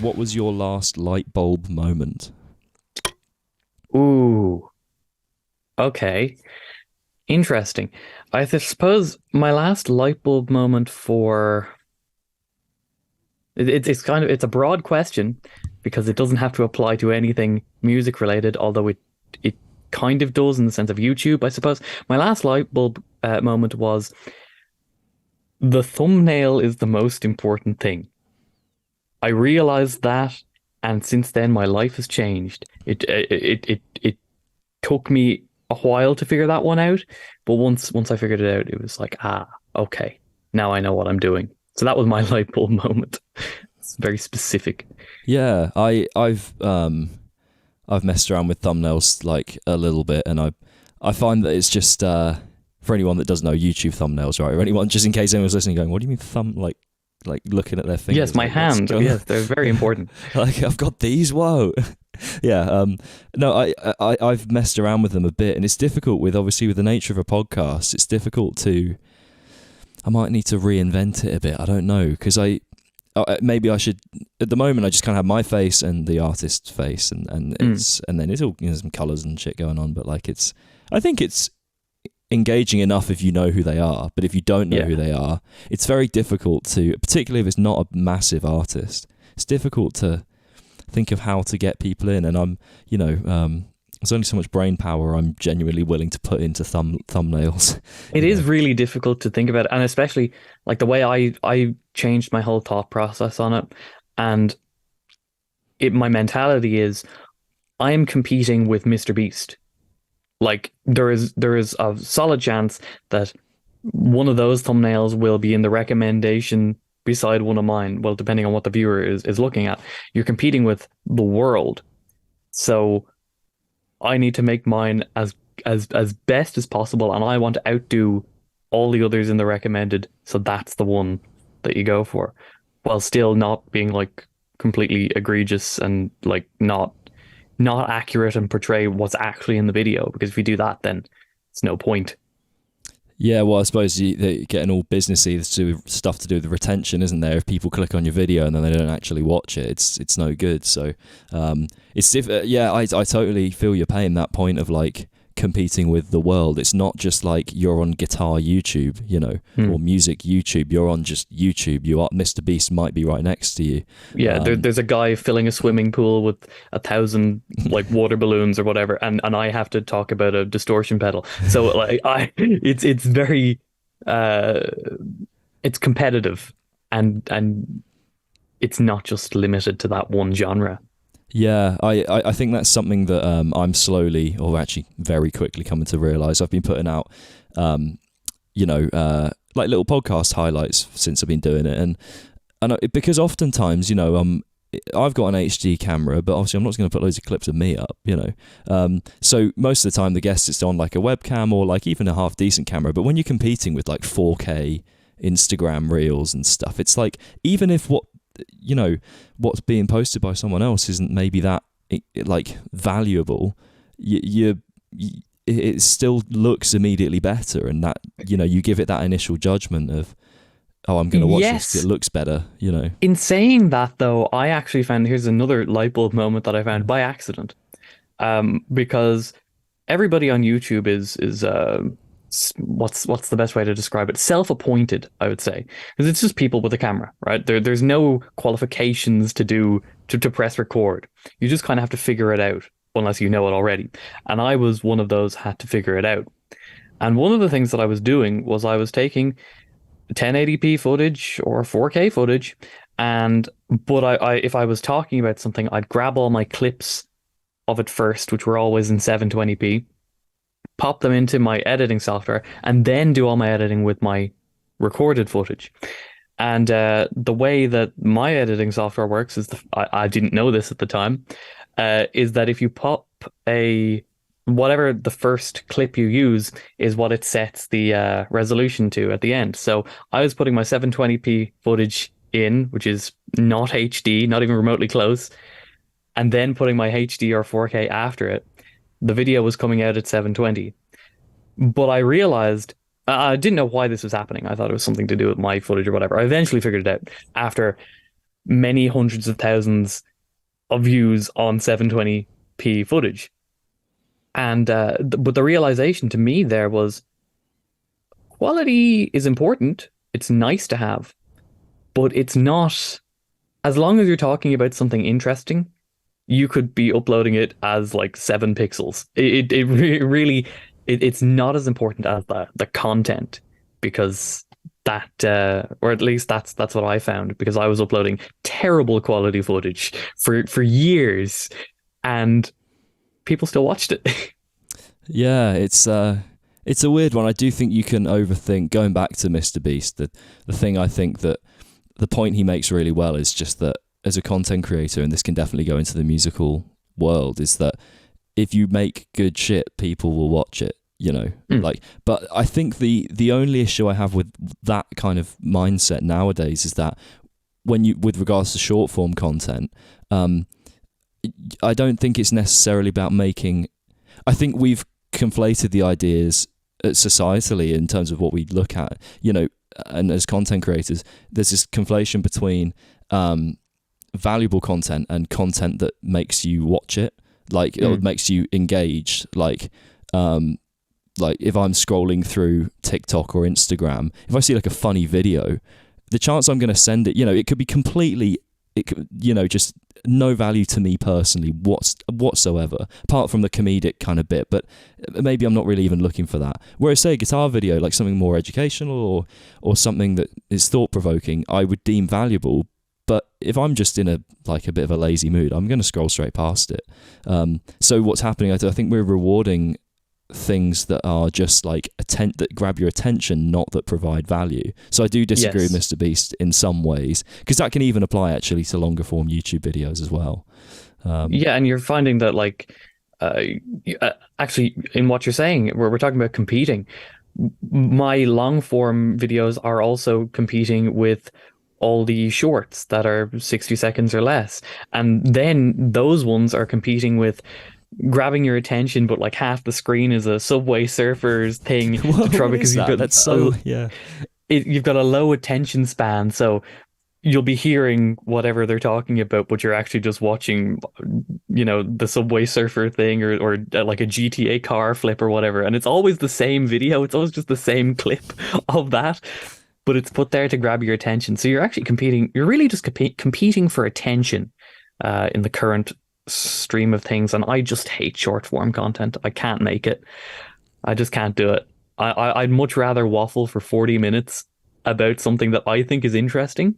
what was your last light bulb moment? Ooh, okay. Interesting. Suppose my last light bulb moment for it's kind of it's a broad question because it doesn't have to apply to anything music related, although it kind of does in the sense of YouTube, I suppose. My last light bulb moment was the thumbnail is the most important thing. I realized that, and since then my life has changed. It took me a while to figure that one out, but once I figured it out, it was like, okay, now I know what I'm doing. So that was my light bulb moment. It's very specific. Yeah, I've messed around with thumbnails like a little bit, and I find that it's just for anyone that doesn't know YouTube thumbnails, right? Or anyone, just in case anyone's listening, going, "What do you mean like looking at their fingers?" Yes, my like, hand. Yes, they're very important. Like, I've got these. Whoa. Yeah. No, I've messed around with them a bit, and it's difficult with obviously with the nature of a podcast. It's difficult to. I might need to reinvent it a bit. I don't know, because maybe I should. At the moment, I just kind of have my face and the artist's face, and then it's all, some colors and shit going on. But like, I think it's engaging enough if you know who they are. But if you don't know who they are, it's very difficult to, particularly if it's not a massive artist. It's difficult to think of how to get people in, and I'm, there's only so much brain power I'm genuinely willing to put into thumbnails. It is really difficult to think about, and especially like the way I changed my whole thought process on it, and my mentality is I am competing with Mr. Beast. Like there is a solid chance that one of those thumbnails will be in the recommendation beside one of mine. Well, depending on what the viewer is looking at, you're competing with the world, so I need to make mine as best as possible, and I want to outdo all the others in the recommended. So that's the one that you go for, while still not being like completely egregious and like not accurate and portray what's actually in the video. Because if you do that, then it's no point. Yeah, well, I suppose they're getting all businessy stuff to do with the retention, isn't there? If people click on your video and then they don't actually watch it, it's no good. So I totally feel your pain. That point of like competing with the world. It's not just like you're on guitar YouTube, or music YouTube. You're on just YouTube. Mr. Beast might be right next to you. Yeah, there's a guy filling a swimming pool with 1,000 like water balloons or whatever, and I have to talk about a distortion pedal. So like it's very it's competitive, and it's not just limited to that one genre. Yeah, I think that's something that I'm slowly, or actually very quickly, coming to realise. I've been putting out, like little podcast highlights since I've been doing it, and because oftentimes, I've got an HD camera, but obviously I'm not going to put loads of clips of me up, So most of the time, the guest is on like a webcam or like even a half decent camera. But when you're competing with like 4K Instagram reels and stuff, it's like even if what's being posted by someone else isn't maybe that like valuable, it still looks immediately better, and that you give it that initial judgment of, oh, I'm going to watch this, it looks better. In saying that, though, I actually found, here's another light bulb moment that I found by accident, because everybody on YouTube is what's the best way to describe it? Self-appointed, I would say, because it's just people with a camera, right? There's no qualifications to press record. You just kind of have to figure it out, unless you know it already. And I was one of those had to figure it out. And one of the things that I was doing was I was taking 1080p footage or 4K footage, but I if I was talking about something, I'd grab all my clips of it first, which were always in 720p, pop them into my editing software, and then do all my editing with my recorded footage. And the way that my editing software works is I didn't know this at the time, is that if you pop whatever the first clip you use is what it sets the resolution to at the end. So I was putting my 720p footage in, which is not HD, not even remotely close, and then putting my HD or 4K after it. The video was coming out at 720. But I realized, I didn't know why this was happening. I thought it was something to do with my footage or whatever. I eventually figured it out after many hundreds of thousands of views on 720p footage. And but the realization to me there was quality is important. It's nice to have, but it's not, as long as you're talking about something interesting, you could be uploading it as like 7 pixels. Really it's not as important as the content, because that or at least that's what I found, because I was uploading terrible quality footage for years and people still watched it. Yeah, it's a weird one. I do think you can overthink. Going back to Mr. Beast, the thing I think that the point he makes really well is just that as a content creator, and this can definitely go into the musical world, is that if you make good shit, people will watch it. You know, like. But I think the only issue I have with that kind of mindset nowadays is that when you, with regards to short form content, I don't think it's necessarily about making. I think we've conflated the ideas societally in terms of what we look at, you know, and as content creators, there's this conflation between valuable content and content that makes you watch it, like it makes you engaged, like if I'm scrolling through TikTok or Instagram, if I see like a funny video, the chance I'm going to send it, you know, it could be completely, it could, you know, just no value to me personally whatsoever, apart from the comedic kind of bit, but maybe I'm not really even looking for that. Whereas say a guitar video, like something more educational or something that is thought-provoking, I would deem valuable. But if I'm just in a bit of a lazy mood, I'm going to scroll straight past it. So what's happening, I think we're rewarding things that are just like that grab your attention, not that provide value. So I do disagree with Mr. Beast in some ways, because that can even apply actually to longer form YouTube videos as well. Yeah, and you're finding that like actually in what you're saying, we're talking about competing. My long form videos are also competing with all the shorts that are 60 seconds or less, and then those ones are competing with grabbing your attention, but like half the screen is a Subway Surfers thing to try, because you've got you've got a low attention span, so you'll be hearing whatever they're talking about, but you're actually just watching, you know, the Subway Surfer thing or like a GTA car flip or whatever, and it's always the same video. It's always just the same clip of that, but it's put there to grab your attention. So you're actually competing. You're really just competing for attention in the current stream of things, and I just hate short form content. I can't make it. I just can't do it. I'd much rather waffle for 40 minutes about something that I think is interesting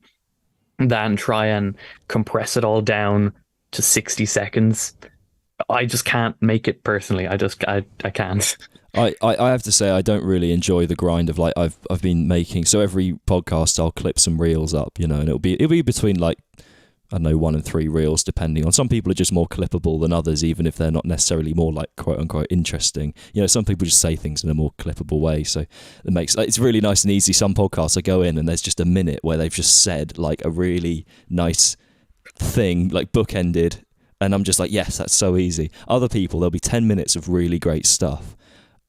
than try and compress it all down to 60 seconds. I just can't make it personally. I can't. I have to say I don't really enjoy the grind of like I've been making. So every podcast I'll clip some reels up, you know, and it'll be between like, I don't know, 1 and 3 reels, depending on. Some people are just more clippable than others, even if they're not necessarily more like quote unquote interesting. You know, some people just say things in a more clippable way. So it's really nice and easy. Some podcasts I go in and there's just a minute where they've just said like a really nice thing, like bookended, and I'm just like, yes, that's so easy. Other people, there'll be 10 minutes of really great stuff.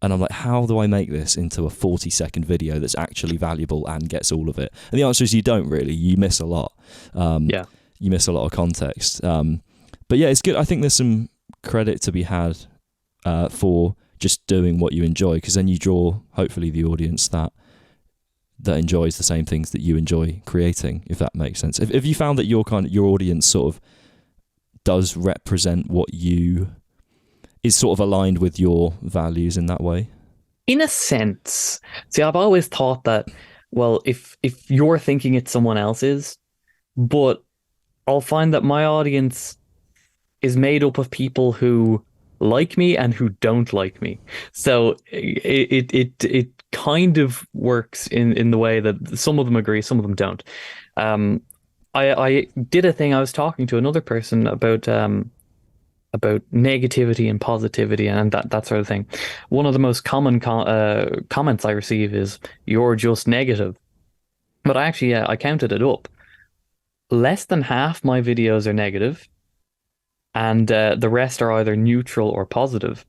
And I'm like, how do I make this into a 40-second video that's actually valuable and gets all of it? And the answer is you don't really. You miss a lot. Yeah. You miss a lot of context. But yeah, it's good. I think there's some credit to be had for just doing what you enjoy, because then you draw, hopefully, the audience that enjoys the same things that you enjoy creating, if that makes sense. If you found that your audience sort of does represent what you is sort of aligned with your values in that way? In a sense. See, I've always thought that, well, if you're thinking it's someone else's, but I'll find that my audience is made up of people who like me and who don't like me. So it kind of works in the way that some of them agree, some of them don't. I did a thing. I was talking to another person about negativity and positivity and that sort of thing. One of the most common comments I receive is, "You're just negative." But I counted it up. Less than half my videos are negative, and the rest are either neutral or positive.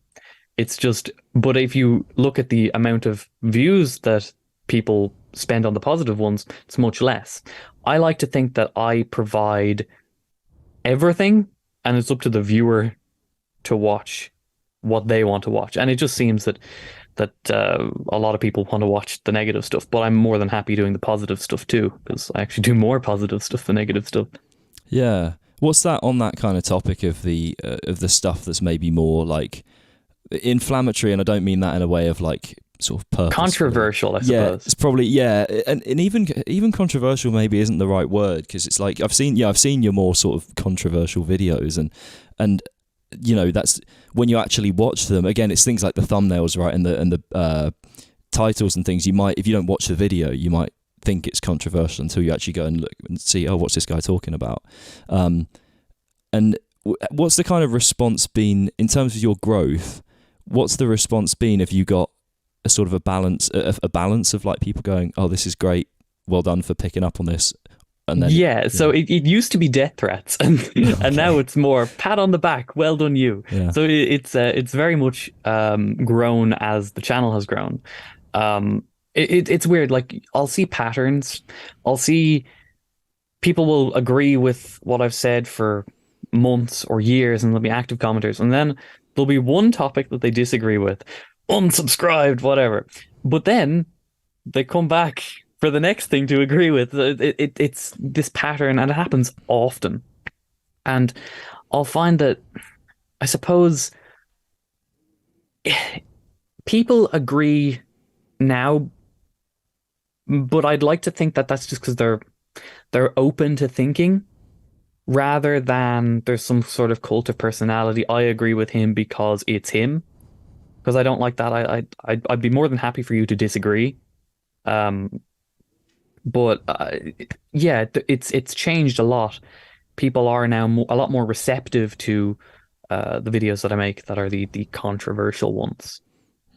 It's just, but if you look at the amount of views that people spend on the positive ones, it's much less. I like to think that I provide everything, and it's up to the viewer to watch what they want to watch. And it just seems that a lot of people want to watch the negative stuff, but I'm more than happy doing the positive stuff too, because I actually do more positive stuff than negative stuff. Yeah. What's that on that kind of topic of the stuff that's maybe more like inflammatory? And I don't mean that in a way of like sort of purposefully. Controversial, I suppose. Yeah, it's probably, yeah, and even controversial maybe isn't the right word, because it's like I've seen your more sort of controversial videos, and you know, that's when you actually watch them. Again, it's things like the thumbnails, right, and the titles and things. You might, if you don't watch the video, you might think it's controversial until you actually go and look and see, oh, what's this guy talking about? And what's the kind of response been in terms of your growth? What's the response been? Have you got a sort of a balance of like people going, oh, this is great, well done for picking up on this? And then, yeah, so it used to be death threats, and okay. and now it's more pat on the back, well done you. Yeah. So it's very much grown as the channel has grown. It's weird. Like, I'll see patterns. I'll see people will agree with what I've said for months or years, and they'll be active commenters, and then there'll be one topic that they disagree with, unsubscribed, whatever. But then they come back for the next thing to agree with. It's this pattern, and it happens often. And I'll find that, I suppose, people agree now, but I'd like to think that that's just because they're open to thinking, rather than there's some sort of cult of personality. I agree with him because it's him. Because I don't like that. I'd be more than happy for you to disagree. But yeah, it's changed a lot. People are now a lot more receptive to the videos that I make that are the controversial ones.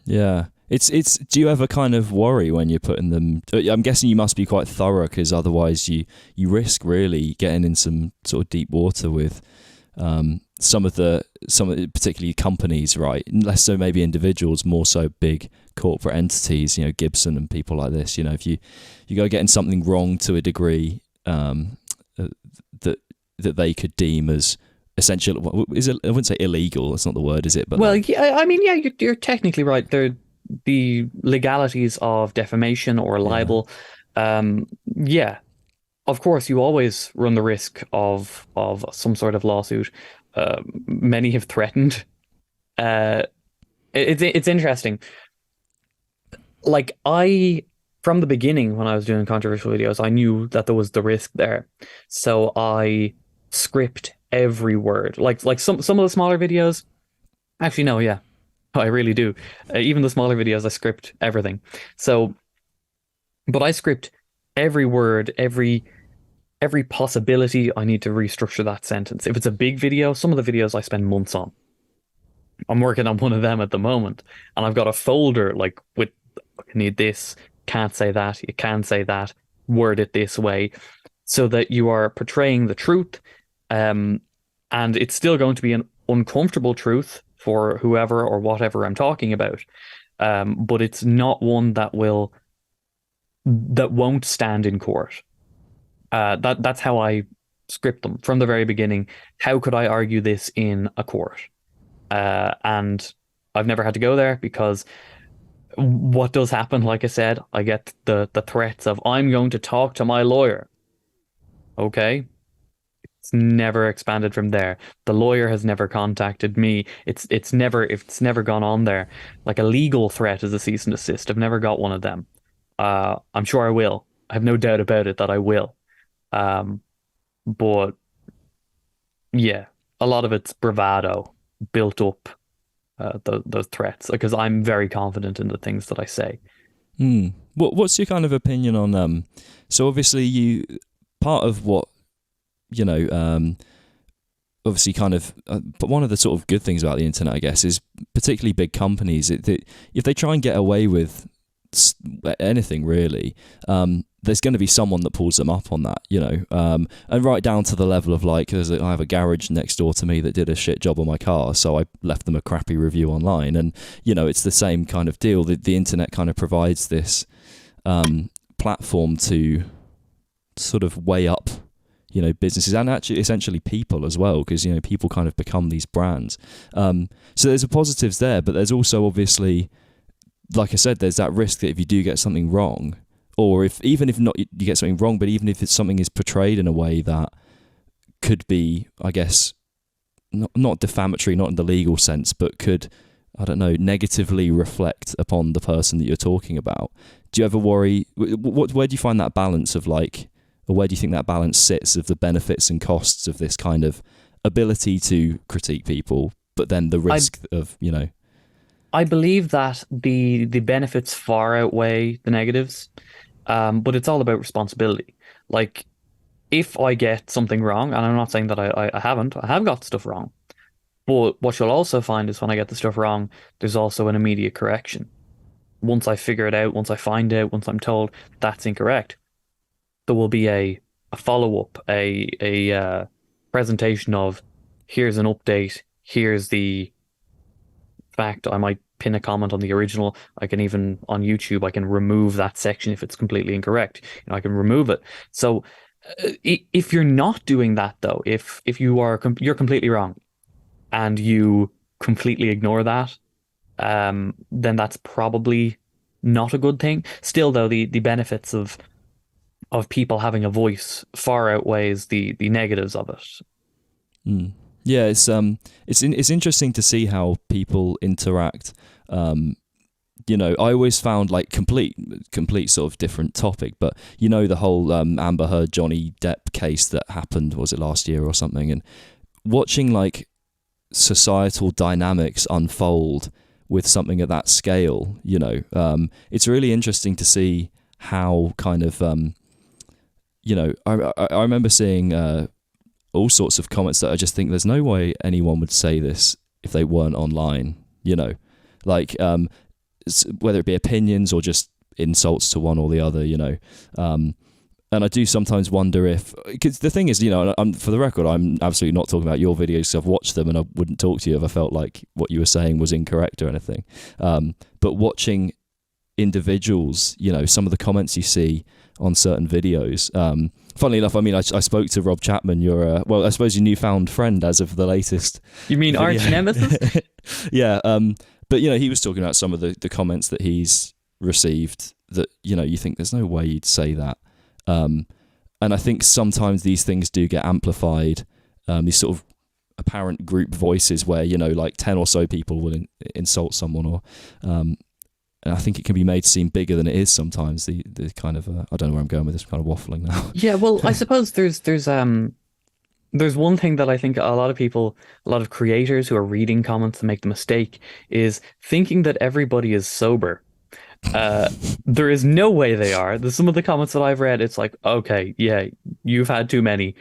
Yeah. It's. Do you ever kind of worry when you're putting them? I'm guessing you must be quite thorough, because otherwise you risk really getting in some sort of deep water with some of the particularly companies, right? Less so maybe individuals, more so big corporate entities. You know, Gibson and people like this. You know, if you go getting something wrong to a degree that they could deem as essential. Is it? I wouldn't say illegal. That's not the word, is it? But well, like, yeah, I mean, yeah, you're technically right. They're the legalities of defamation or libel. Yeah, of course, you always run the risk of some sort of lawsuit. Many have threatened. It's interesting. Like, from the beginning, when I was doing controversial videos, I knew that there was the risk there, so I script every word. Like some of the smaller videos. Actually, no, yeah, I really do. Even the smaller videos, I script everything. So, but I script every word, every possibility. I need to restructure that sentence. If it's a big video, some of the videos I spend months on. I'm working on one of them at the moment, and I've got a folder like with, I need this, can't say that, you can say that, word it this way, so that you are portraying the truth, and it's still going to be an uncomfortable truth for whoever or whatever I'm talking about, but it's not one that won't stand in court. That's how I script them from the very beginning. How could I argue this in a court? And I've never had to go there, because what does happen, like I said, I get the threats of, I'm going to talk to my lawyer. Okay. It's never expanded from there. The lawyer has never contacted me. It's never gone on there. Like, a legal threat is a cease and desist. I've never got one of them. I'm sure I will. I have no doubt about it that I will. But yeah, a lot of it's bravado built up, those threats, because I'm very confident in the things that I say. What's your kind of opinion on so obviously part of what, you know, obviously kind of but one of the sort of good things about the internet, I guess, is particularly big companies, if they try and get away with anything really, there's going to be someone that pulls them up on that, you know, and right down to the level of like, I have a garage next door to me that did a shit job on my car, so I left them a crappy review online, and you know, it's the same kind of deal. The internet kind of provides this platform to sort of weigh up, you know, businesses and actually essentially people as well, because, you know, people kind of become these brands. So there's a positives there, but there's also obviously, like I said, there's that risk that if you do get something wrong, or even if not you get something wrong, but even if something is portrayed in a way that could be, I guess, not defamatory, not in the legal sense, but could, I don't know, negatively reflect upon the person that you're talking about. Do you ever worry, where do you find that balance of like, or where do you think that balance sits of the benefits and costs of this kind of ability to critique people, but then the risk of, you know? I believe that the benefits far outweigh the negatives, but it's all about responsibility. Like, if I get something wrong, and I'm not saying that I haven't, I have got stuff wrong, but what you'll also find is when I get the stuff wrong, there's also an immediate correction. Once I figure it out, once I find out, once I'm told that's incorrect, there will be a follow-up, a presentation of, here's an update, here's the fact. I might pin a comment on the original. I can even, on YouTube, I can remove that section if it's completely incorrect. You know, I can remove it. So if you're not doing that, though, if you're completely wrong and you completely ignore that, then that's probably not a good thing. Still, though, the benefits of people having a voice far outweighs the negatives of it. Mm. Yeah, it's interesting to see how people interact. You know, I always found like complete sort of different topic, but you know, the whole Amber Heard Johnny Depp case that happened, was it last year or something, and watching like societal dynamics unfold with something at that scale, you know, it's really interesting to see how kind of, you know, I remember seeing all sorts of comments that I just think there's no way anyone would say this if they weren't online, you know, like whether it be opinions or just insults to one or the other, you know. And I do sometimes wonder if, because the thing is, you know, for the record, I'm absolutely not talking about your videos because I've watched them and I wouldn't talk to you if I felt like what you were saying was incorrect or anything. But watching individuals, you know, some of the comments you see on certain videos. Funnily enough, I mean, I spoke to Rob Chapman, your, well, I suppose your newfound friend as of the latest. You mean video. arch nemesis? Yeah. But, you know, he was talking about some of the comments that he's received that, you know, you think there's no way you'd say that. And I think sometimes these things do get amplified, these sort of apparent group voices where, you know, like 10 or so people will insult someone, or and I think it can be made to seem bigger than it is sometimes. The kind of I don't know where I'm going with this, kind of waffling now. Yeah, well, I suppose there's one thing that I think a lot of creators who are reading comments and make the mistake is thinking that everybody is sober. There is no way they are. There's some of the comments that I've read, it's like, okay, yeah, you've had too many.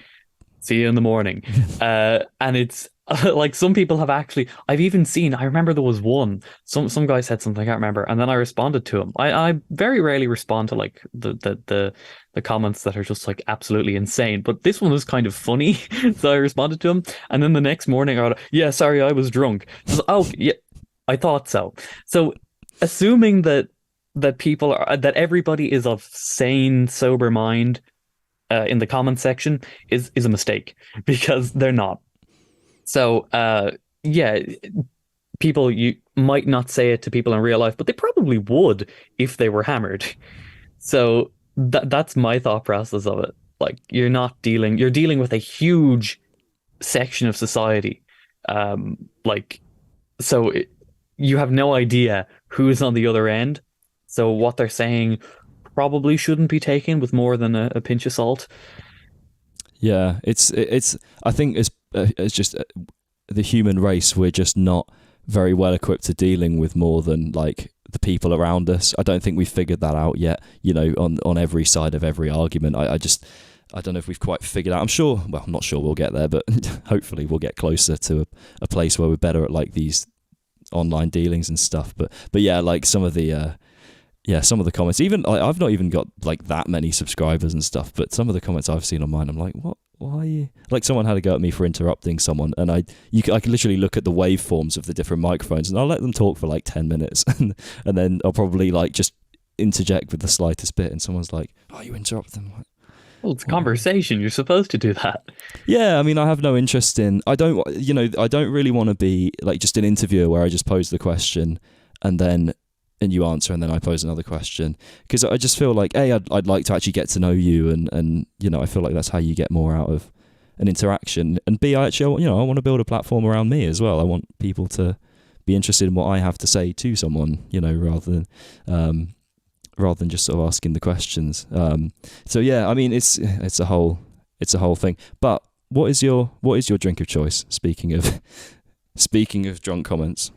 See you in the morning. And it's like some people have actually, I've even seen, I remember there was one, some guy said something, I can't remember, and then I responded to him. I very rarely respond to like the comments that are just like absolutely insane, but this one was kind of funny. So I responded to him, and then the next morning I was, yeah, sorry, I was drunk. I was, oh, yeah, I thought so. So assuming that people are, that everybody is of sane, sober mind in the comment section is a mistake, because they're not. So yeah, people, you might not say it to people in real life, but they probably would if they were hammered. So that's my thought process of it. Like, you're dealing with a huge section of society. You have no idea who's on the other end. So what they're saying probably shouldn't be taken with more than a pinch of salt. Yeah, it's. I think it's just the human race. We're just not very well equipped to dealing with more than like the people around us. I don't think we've figured that out yet. You know, on every side of every argument. I don't know if we've quite figured out. I'm sure. Well, I'm not sure we'll get there, but hopefully we'll get closer to a place where we're better at like these online dealings and stuff. But yeah, like some of the. Yeah, some of the comments, even I've not even got like that many subscribers and stuff, but some of the comments I've seen on mine, I'm like, what? Why are you? Like, someone had a go at me for interrupting someone, and I can literally look at the waveforms of the different microphones, and I'll let them talk for like 10 minutes, and then I'll probably like just interject with the slightest bit, and someone's like, "Oh, you interrupt them." Like, Well, it's a conversation. You're supposed to do that. yeah, I mean, I have no interest in. I don't really want to be like just an interviewer where I just pose the question and you answer, and then I pose another question, because I just feel like I'd like to actually get to know you, and I feel like that's how you get more out of an interaction, and B, I want to build a platform around me as well. I want people to be interested in what I have to say to someone, rather than just sort of asking the questions. So yeah, I mean, it's a whole thing. But what is your drink of choice? Speaking of drunk comments,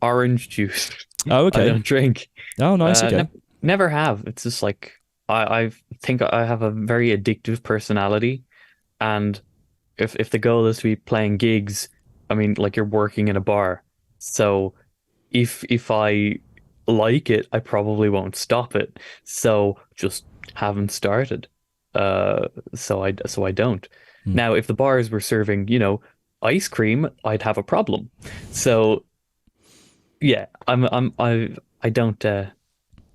Orange juice. Oh, okay. I don't drink. Oh, nice. Okay. Never have. It's just like I think I have a very addictive personality, and if the goal is to be playing gigs, I mean, like you're working in a bar, so if I like it, I probably won't stop it. So just haven't started. So I don't. Now, if the bars were serving, ice cream, I'd have a problem. So yeah, I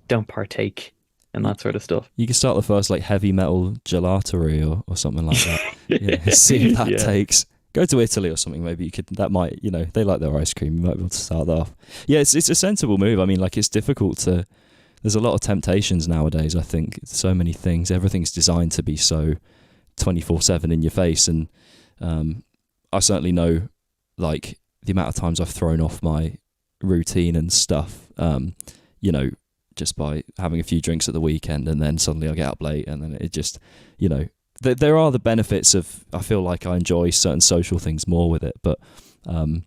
don't partake in that sort of stuff. You can start the first like heavy metal gelatery or something like that. Yeah, see if that takes. Go to Italy or something. Maybe you could. That might, they like their ice cream. You might be able to start that off. Yeah, it's a sensible move. I mean, like, it's difficult to. There's a lot of temptations nowadays. I think so many things. Everything's designed to be so 24/7 in your face, and I certainly know, like, the amount of times I've thrown off my routine and stuff. Just by having a few drinks at the weekend, and then suddenly I get up late, and then it just, there are the benefits of, I feel like I enjoy certain social things more with it, but I'm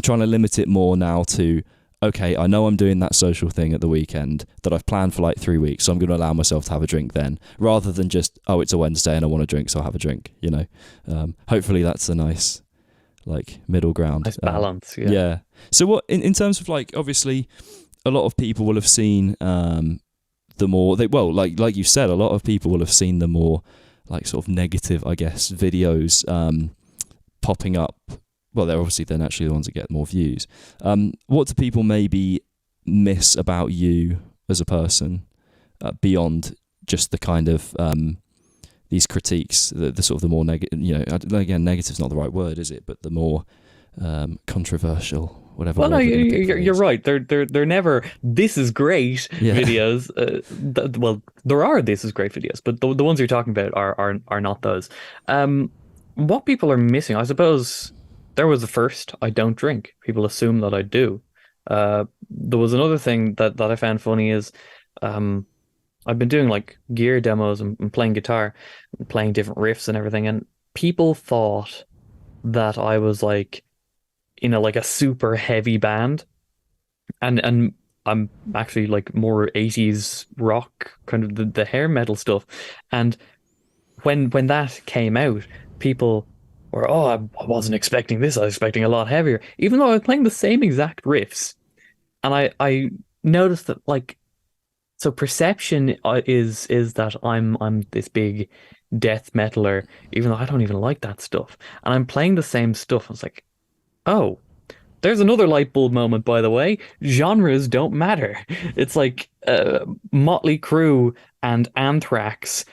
trying to limit it more now to, okay, I know I'm doing that social thing at the weekend that I've planned for like 3 weeks, so I'm going to allow myself to have a drink then, rather than just, oh, it's a Wednesday and I want a drink, so I'll have a drink, Hopefully that's a nice, like, middle ground. Nice balance, yeah. So what, in terms of, like, obviously, a lot of people will have seen the more, like you said, a lot of people will have seen the more, like, sort of negative, I guess, videos popping up. Well, they're naturally the ones that get more views. What do people maybe miss about you as a person beyond just the kind of these critiques, the sort of the more negative, again, negative's not the right word, is it? But the more controversial, whatever. Well, no, you're right. They're never "this is great" videos. Well, there are "this is great" videos, but the ones you're talking about are not those. What people are missing, I suppose, there was the first. I don't drink. People assume that I do. There was another thing that I found funny is, I've been doing like gear demos and playing guitar, and playing different riffs and everything, and people thought that I was like, like a super heavy band, and I'm actually like more 80s rock, kind of the hair metal stuff. And when that came out, people were, oh, I wasn't expecting this. I was expecting a lot heavier, even though I was playing the same exact riffs. And I noticed that, like, so perception is that I'm this big death metaler, even though I don't even like that stuff. And I'm playing the same stuff. I was like, oh, there's another light bulb moment, by the way. Genres don't matter. It's like Motley Crue and Anthrax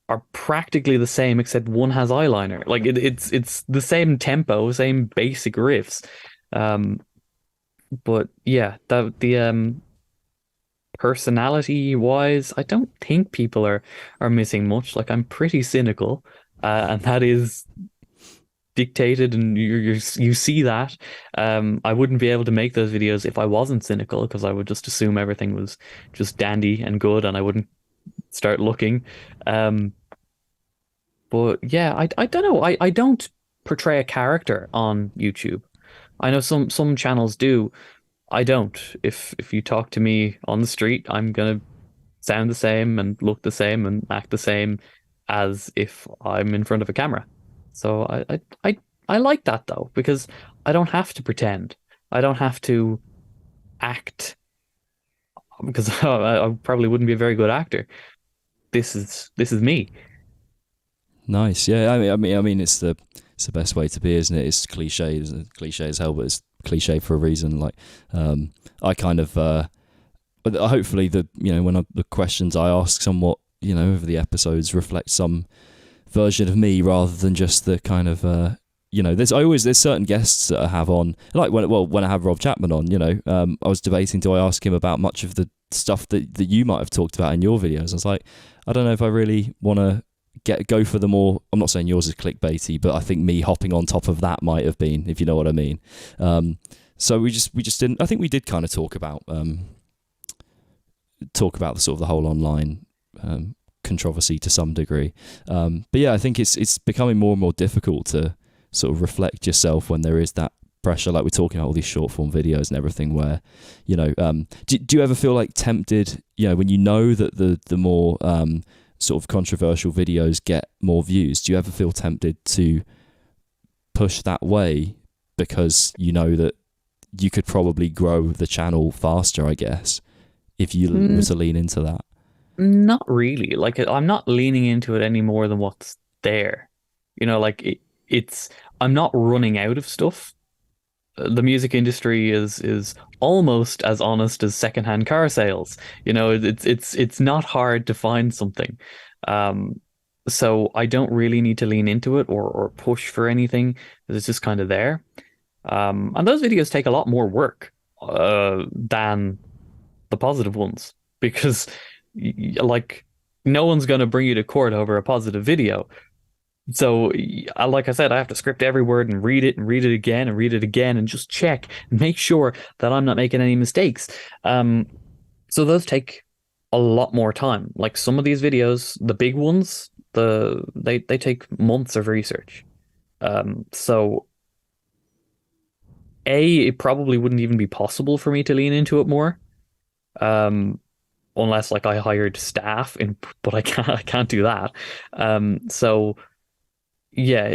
are practically the same, except one has eyeliner. Like it's the same tempo, same basic riffs. But yeah, the personality wise, I don't think people are missing much. Like, I'm pretty cynical, and that is dictated, and you see that. I wouldn't be able to make those videos if I wasn't cynical, because I would just assume everything was just dandy and good, and I wouldn't start looking. But yeah, I don't know. I don't portray a character on YouTube. I know some channels do. I don't. If you talk to me on the street, I'm gonna sound the same and look the same and act the same as if I'm in front of a camera. So I like that, though, because I don't have to pretend. I don't have to act, because I probably wouldn't be a very good actor. This is me. Nice. Yeah. I mean, it's the best way to be, isn't it? It's cliche as hell, but it's cliche for a reason. Like, I kind of hopefully the questions I ask somewhat, over the episodes reflect some version of me rather than just the kind of there's certain guests that I have on, like when I have Rob Chapman on, I was debating, do I ask him about much of the stuff that you might have talked about in your videos? I was like, I don't know if I really want to go for the more, I'm not saying yours is clickbaity, but I think me hopping on top of that might have been, if you know what I mean. So we just didn't, I think we did kind of talk about the sort of the whole online controversy to some degree. But yeah, I think it's becoming more and more difficult to sort of reflect yourself when there is that pressure, like we're talking about all these short form videos and everything, where do you ever feel like tempted, when that the more sort of controversial videos get more views, do you ever feel tempted to push that way because that you could probably grow the channel faster, I guess, if you were to lean into that? Not really. Like, I'm not leaning into it any more than what's there. It's I'm not running out of stuff. The music industry is almost as honest as secondhand car sales. It's not hard to find something. So I don't really need to lean into it or push for anything. It's just kind of there. And those videos take a lot more work than the positive ones, because like, no one's going to bring you to court over a positive video. So, like I said, I have to script every word and read it again and read it again and just check and make sure that I'm not making any mistakes. So those take a lot more time. Like, some of these videos, the big ones, they take months of research. So it probably wouldn't even be possible for me to lean into it more. Unless like I hired staff but I can't do that. So yeah,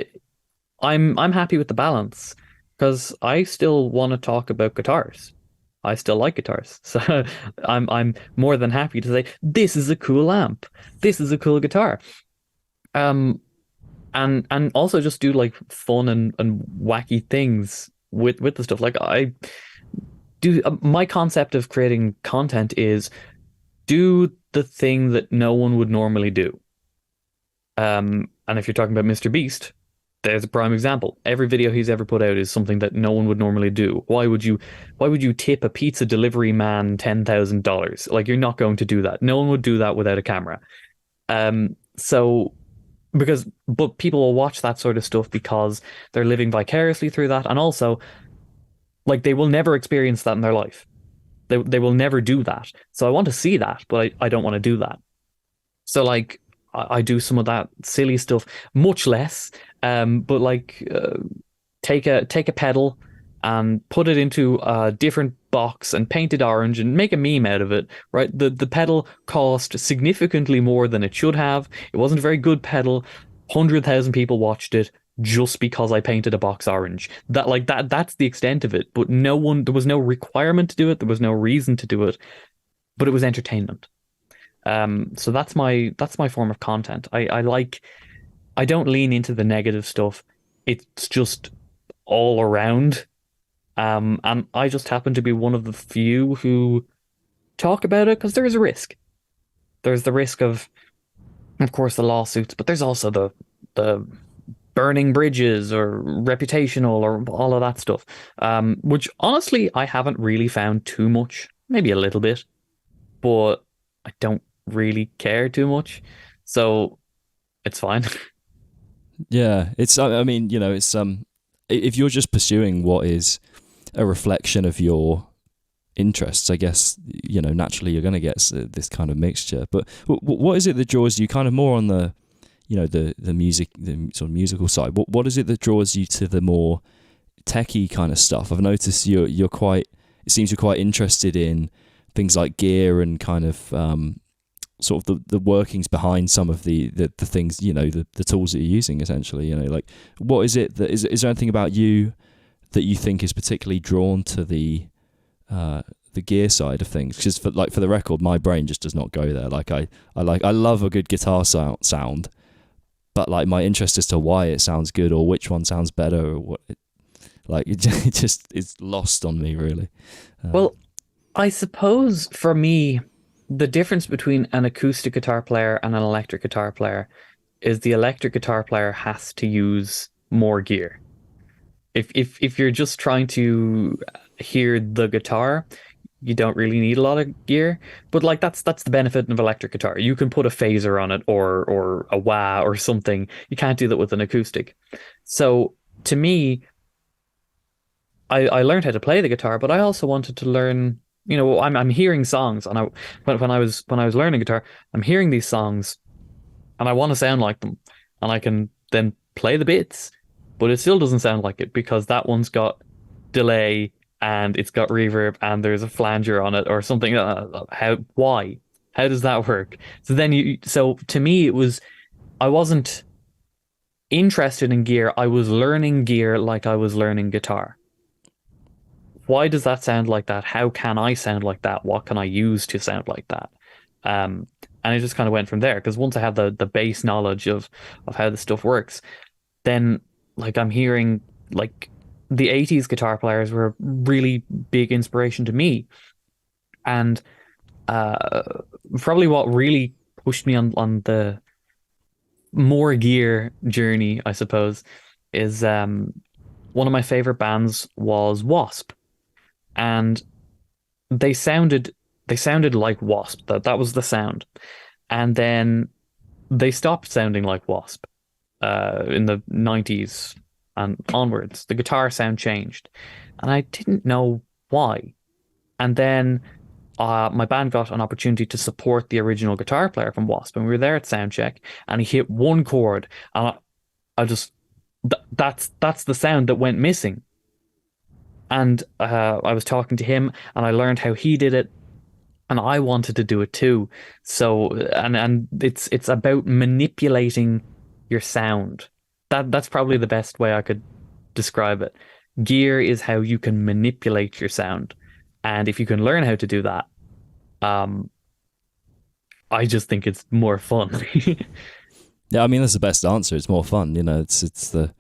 I'm happy with the balance, because I still want to talk about guitars. I still like guitars. So I'm more than happy to say, this is a cool amp. This is a cool guitar. And also just do like fun and wacky things with the stuff. Like, I do my concept of creating content is do the thing that no one would normally do. And if you're talking about Mr. Beast, there's a prime example. Every video he's ever put out is something that no one would normally do. Why would you tip a pizza delivery man $10,000? Like, you're not going to do that. No one would do that without a camera. But people will watch that sort of stuff because they're living vicariously through that, and also, like, they will never experience that in their life. They will never do that. So I want to see that, but I don't want to do that. So, like, I do some of that silly stuff, much less. But like, take a pedal and put it into a different box and paint it orange and make a meme out of it, right? The pedal cost significantly more than it should have. It wasn't a very good pedal. 100,000 people watched it just because I painted a box orange. That's the extent of it. But there was no requirement to do it. There was no reason to do it, but it was entertainment. So that's my form of content. I don't lean into the negative stuff. It's just all around. And I just happen to be one of the few who talk about it, because there is a risk. There's the risk of course, the lawsuits, but there's also the burning bridges or reputational or all of that stuff. Which honestly I haven't really found too much. Maybe a little bit, but I don't really care too much, so it's fine. Yeah, it's, I mean, it's if you're just pursuing what is a reflection of your interests, I guess, naturally you're going to get this kind of mixture. But what is it that draws you kind of more on the the music, the sort of musical side? What is it that draws you to the more techie kind of stuff? I've noticed you're quite, it seems you're quite interested in things like gear and kind of sort of the workings behind some of the things, the tools that you're using, essentially. Like, what is it that is there anything about you that you think is particularly drawn to the gear side of things? Because for the record, my brain just does not go there. Like, I love a good guitar sound, but like my interest as to why it sounds good or which one sounds better or what, it just is lost on me, really. Well, I suppose for me, the difference between an acoustic guitar player and an electric guitar player is the electric guitar player has to use more gear. If you're just trying to hear the guitar, you don't really need a lot of gear. But like that's the benefit of electric guitar. You can put a phaser on it or a wah or something. You can't do that with an acoustic. So to me, I learned how to play the guitar, but I also wanted to learn, I'm hearing songs and when I was learning guitar, I'm hearing these songs and I want to sound like them, and I can then play the bits, but it still doesn't sound like it because that one's got delay and it's got reverb and there's a flanger on it or something. Why? How does that work? So to me, I wasn't interested in gear. I was learning gear like I was learning guitar. Why does that sound like that? How can I sound like that? What can I use to sound like that? Um, and it just kind of went from there because once I have the base knowledge of how the stuff works, then like I'm hearing like the 80s guitar players were a really big inspiration to me. And uh probably what really pushed me on the more gear journey, I suppose, is one of my favorite bands was Wasp. And they sounded they sounded like Wasp. That was the sound. And then they stopped sounding like Wasp in the 90s and onwards. The guitar sound changed, and I didn't know why. And then my band got an opportunity to support the original guitar player from Wasp, and we were there at soundcheck, and he hit one chord, and I just that's the sound that went missing. And I was talking to him, and I learned how he did it, and I wanted to do it too. So, and it's about manipulating your sound. That's probably the best way I could describe it. Gear is how you can manipulate your sound, and if you can learn how to do that, um, I just think it's more fun. Yeah, I mean that's the best answer. It's more fun, it's the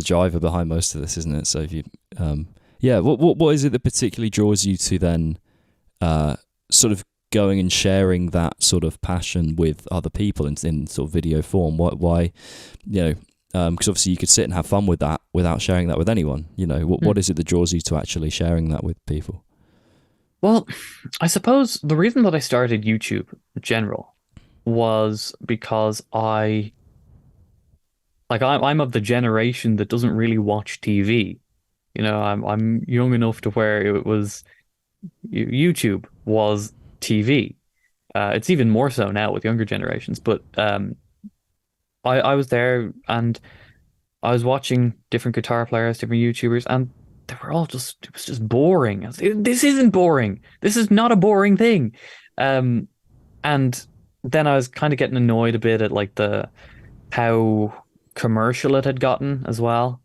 driver behind most of this, isn't it? So if you, yeah, what is it that particularly draws you to then, sort of going and sharing that sort of passion with other people in sort of video form? Why, because obviously you could sit and have fun with that without sharing that with anyone. What is it that draws you to actually sharing that with people? Well, I suppose the reason that I started YouTube in general was because I'm of the generation that doesn't really watch TV. I'm young enough to where YouTube was TV. It's even more so now with younger generations. But I was there and I was watching different guitar players, different YouTubers, and they were all it was just boring. I was like, this isn't boring. This is not a boring thing. Um, and then I was kind of getting annoyed a bit at like how commercial it had gotten as well.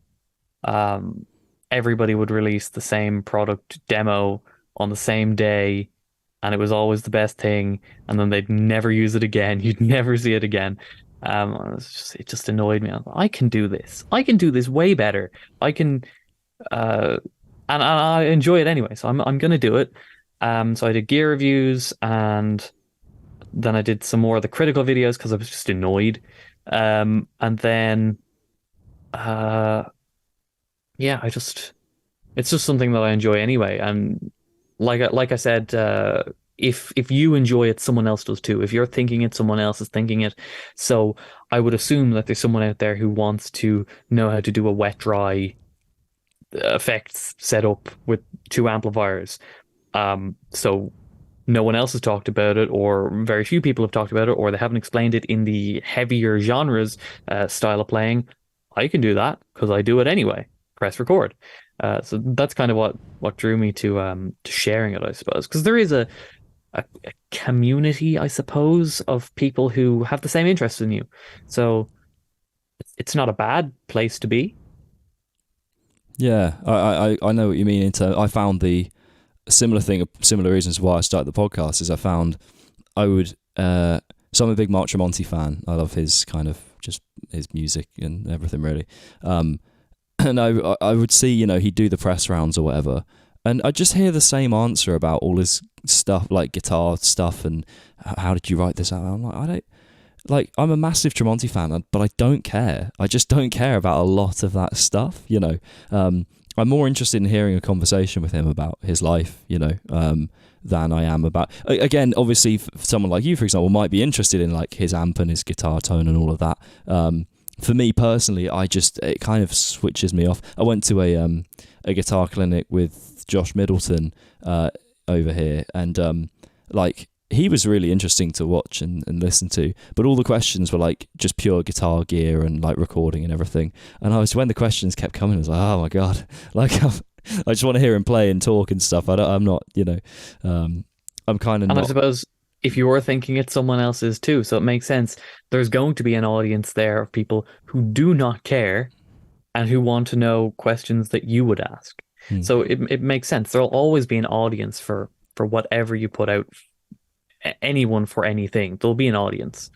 Um, Everybody would release the same product demo on the same day, and it was always the best thing, and then they'd never use it again. You'd never see it again. It just annoyed me. I can do this. I can do this way better. I can, uh, and I enjoy it anyway. So I'm gonna do it. So I did gear reviews, and then I did some more of the critical videos because I was just annoyed. And then, uh, yeah, it's just something that I enjoy anyway. And like I said, if you enjoy it, someone else does too. If you're thinking it, someone else is thinking it. So I would assume that there's someone out there who wants to know how to do a wet dry effects setup with two amplifiers. So no one else has talked about it, or very few people have talked about it, or they haven't explained it in the heavier genres style of playing. I can do that because I do it anyway. Press record. So that's kind of what drew me to sharing it, I suppose, because there is a community, I suppose, of people who have the same interests in you. So it's not a bad place to be. Yeah, I know what you mean. I found the similar thing, similar reasons why I started the podcast is I found I would. So I'm a big Mark Tremonti fan. I love his kind of just his music and everything really. And I would see, he'd do the press rounds or whatever, and I'd just hear the same answer about all his stuff, like guitar stuff, and how did you write this out? I'm like, I don't. Like, I'm a massive Tremonti fan, but I don't care. I just don't care about a lot of that stuff, you know. I'm more interested in hearing a conversation with him about his life, you know, than I am about... Again, obviously, someone like you, for example, might be interested in, like, his amp and his guitar tone and all of that. For me, personally, it kind of switches me off. I went to a guitar clinic with Josh Middleton over here, and, like... he was really interesting to watch and listen to, but all the questions were like just pure guitar gear and like recording and everything. And when the questions kept coming, I was like, oh my God, like I just want to hear him play and talk and stuff. I'm not, you know, I'm kind of not. And I suppose if you're thinking it, someone else is too. So it makes sense. There's going to be an audience there of people who do not care and who want to know questions that you would ask. So it makes sense. There'll always be an audience for whatever you put out. Anyone for anything, there'll be an audience.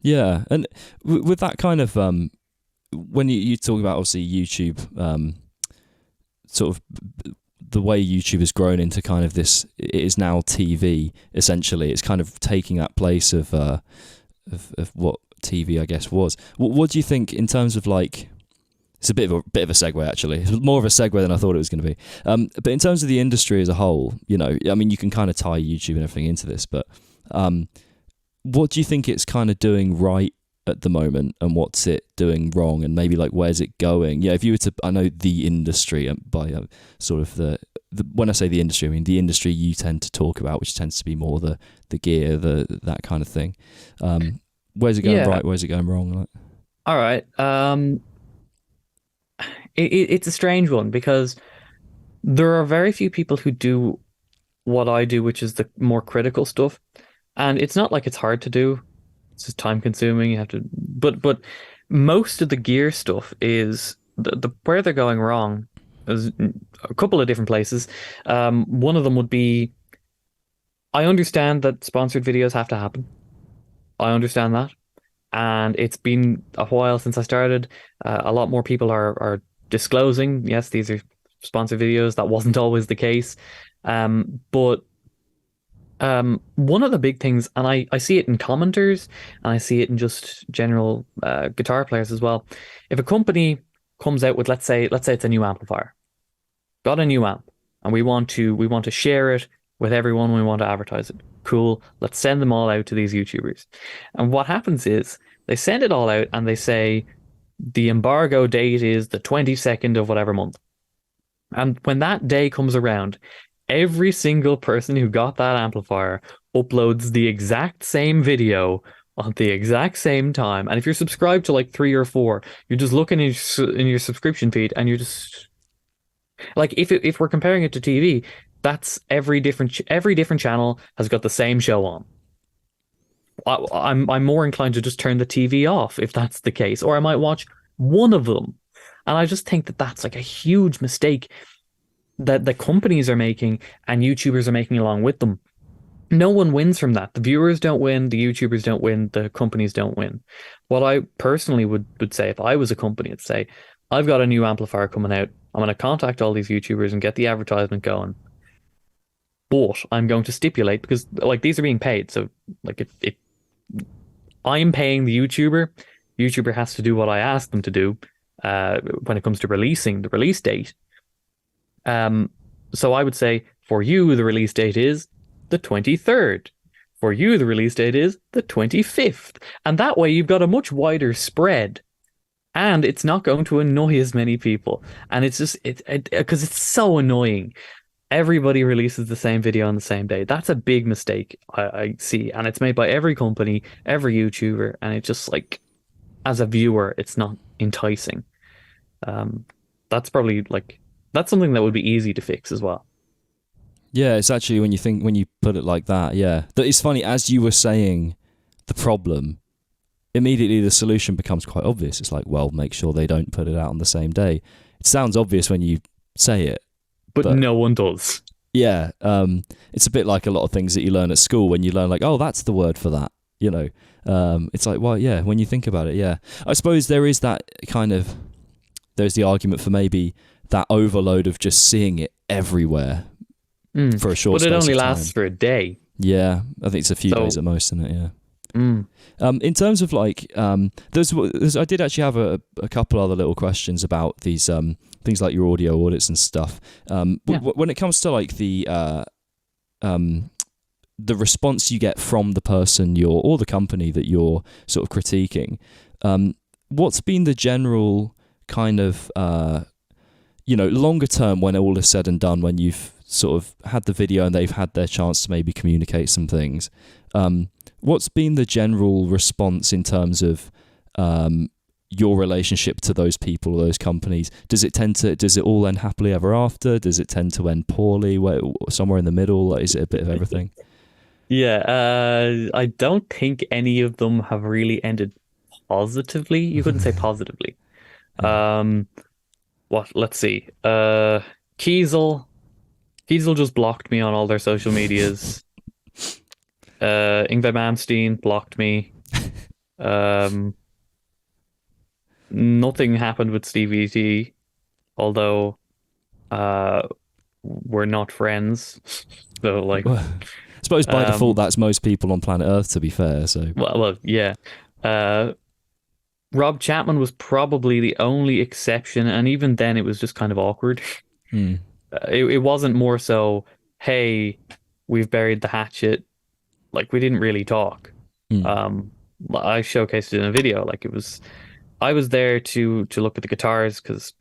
Yeah, and with that kind of when you talk about obviously YouTube, sort of the way YouTube has grown into kind of this, it is now TV essentially. It's kind of taking that place of what TV I guess was. What do you think in terms of like? It's a bit of a segue, actually. It's more of a segue than I thought it was going to be. But in terms of the industry as a whole, you know, I mean, you can kind of tie YouTube and everything into this, but what do you think it's kind of doing right at the moment, and what's it doing wrong, and maybe like where's it going? Yeah, if you were to, I know the industry by sort of the when I say the industry, I mean the industry you tend to talk about, which tends to be more the gear, that kind of thing. Where's it going right? Where's it going wrong? Like? All right. It's a strange one because there are very few people who do what I do, which is the more critical stuff. And it's not like it's hard to do. It's just time consuming. You have to, but most of the gear stuff is the where they're going wrong is a couple of different places. One of them would be, I understand that sponsored videos have to happen. I understand that. And it's been a while since I started. A lot more people are disclosing, yes, these are sponsored videos. That wasn't always the case. But one of the big things, and I see it in commenters, and I see it in just general guitar players as well. If a company comes out with, let's say it's a new amplifier, got a new amp, and we want to share it with everyone, we want to advertise it. Cool, let's send them all out to these YouTubers. And what happens is they send it all out and they say the embargo date is the 22nd of whatever month. And when that day comes around, every single person who got that amplifier uploads the exact same video at the exact same time. And if you're subscribed to like 3 or 4, you're just looking in your subscription feed and you're just like, if we're comparing it to TV, that's every different channel has got the same show on. I'm more inclined to just turn the TV off if that's the case, or I might watch one of them. And I just think that that's like a huge mistake that the companies are making and YouTubers are making along with them. No one wins from that. The viewers don't win, the YouTubers don't win, the companies don't win. What I personally would say if I was a company, I'd say, I've got a new amplifier coming out. I'm going to contact all these YouTubers and get the advertisement going. But I'm going to stipulate, because like these are being paid, so like if I'm paying the YouTuber has to do what I ask them to do when it comes to releasing the release date. So I would say for you the release date is the 23rd. For you the release date is the 25th. And that way you've got a much wider spread. And it's not going to annoy as many people. And it's just because it's so annoying. Everybody releases the same video on the same day. That's a big mistake I see. And it's made by every company, every YouTuber. And it's just like, as a viewer, it's not enticing. That's probably like, that's something that would be easy to fix as well. Yeah, it's actually when you put it like that, yeah. But it's funny, as you were saying the problem, immediately the solution becomes quite obvious. It's like, well, make sure they don't put it out on the same day. It sounds obvious when you say it. But no one does. Yeah, it's a bit like a lot of things that you learn at school when you learn like, oh, that's the word for that, you know. It's like, well, yeah, when you think about it, yeah. I suppose there is that kind of, there's the argument for maybe that overload of just seeing it everywhere for a short But it space only of lasts time. for a day. Yeah, I think it's a few So, days at most, isn't it? Yeah. mm, In terms of like, I did actually have a couple other little questions about these things like your audio audits and stuff. yeah. When it comes to like the response you get from the person or the company that you're sort of critiquing, what's been the general kind of longer term, when all is said and done, when you've sort of had the video and they've had their chance to maybe communicate some things, what's been the general response in terms of your relationship to those people or those companies? Does it all end happily ever after? Does it tend to end poorly? Somewhere in the middle? Is it a bit of everything? Yeah, I don't think any of them have really ended positively. You couldn't say positively. Yeah. Let's see. Kiesel just blocked me on all their social medias. Ingve Malmsteen blocked me. Um, Nothing happened with Steve E.T., although we're not friends. So like, Well, I suppose by default that's most people on planet Earth, to be fair. So yeah. Rob Chapman was probably the only exception, and even then it was just kind of awkward. It wasn't more so, hey, we've buried the hatchet. Like, we didn't really talk. I showcased it in a video. Like, I was there to look at the guitars because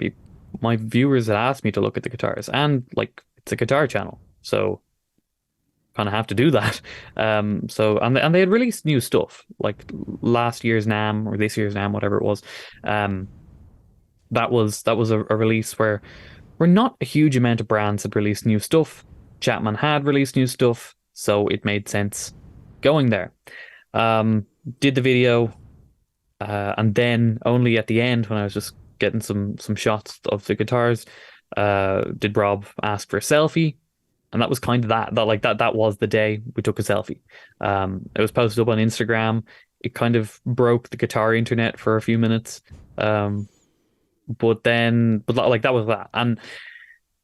my viewers had asked me to look at the guitars, and like, it's a guitar channel, so kind of have to do that. And they had released new stuff like last year's NAMM or this year's NAMM, whatever it was. That was a release where not a huge amount of brands had released new stuff. Chapman had released new stuff, so it made sense going there. Did the video, and then only at the end, when I was just getting some shots of the guitars, did Rob ask for a selfie. And that was kind of that was the day we took a selfie. It was posted up on Instagram. It kind of broke the guitar internet for a few minutes. But that was that. And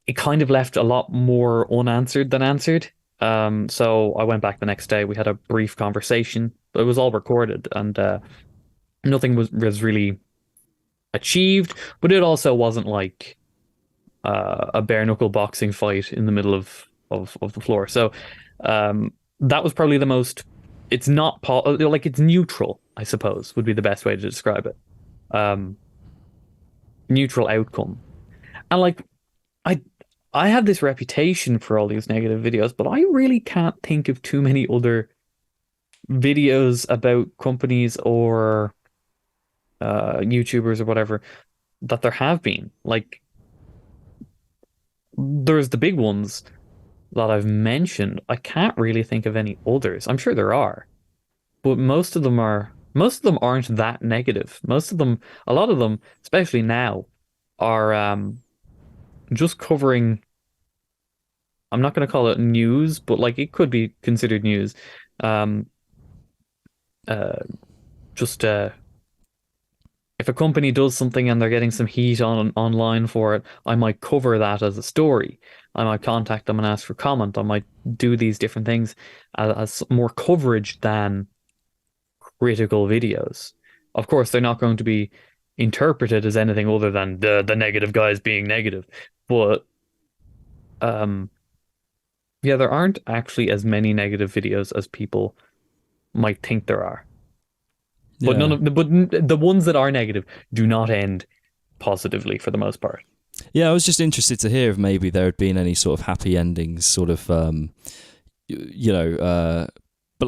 it kind of left a lot more unanswered than answered. So I went back the next day. We had a brief conversation, but it was all recorded, and nothing was really achieved. But it also wasn't like a bare knuckle boxing fight in the middle of the floor. So that was probably the most. It's not it's neutral, I suppose, would be the best way to describe it. Neutral outcome, and like I have this reputation for all these negative videos, but I really can't think of too many other videos about companies or YouTubers or whatever that there have been. Like, there's the big ones that I've mentioned. I can't really think of any others. I'm sure there are, but most of them aren't that negative. A lot of them, especially now, are just covering. I'm not going to call it news, but like, it could be considered news. Just if a company does something and they're getting some heat online for it, I might cover that as a story. I might contact them and ask for comment. I might do these different things as more coverage than critical videos. Of course, they're not going to be interpreted as anything other than the negative guys being negative. But yeah, there aren't actually as many negative videos as people might think there are. But yeah. but the ones that are negative do not end positively for the most part. Yeah, I was just interested to hear if maybe there had been any sort of happy endings, sort of, but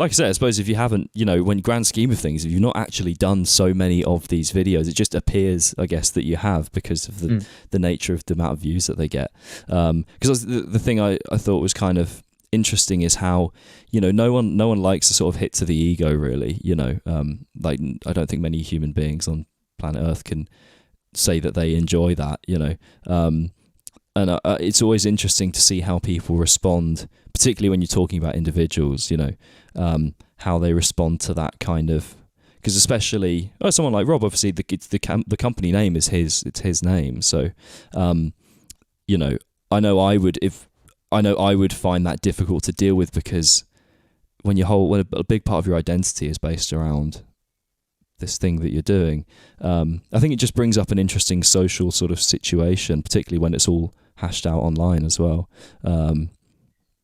like I said, I suppose if you haven't, when grand scheme of things, if you've not actually done so many of these videos, it just appears, I guess, that you have because of the nature of the amount of views that they get. Because the thing I thought was kind of interesting is how, no one likes a sort of hit to the ego, really. Like, I don't think many human beings on planet Earth can say that they enjoy that, and it's always interesting to see how people respond, particularly when you're talking about individuals, how they respond to that kind of, because especially someone like Rob, obviously the company name is his name, so I know I would, if I know I would find that difficult to deal with, because when a big part of your identity is based around this thing that you're doing, I think it just brings up an interesting social sort of situation, particularly when it's all hashed out online as well. I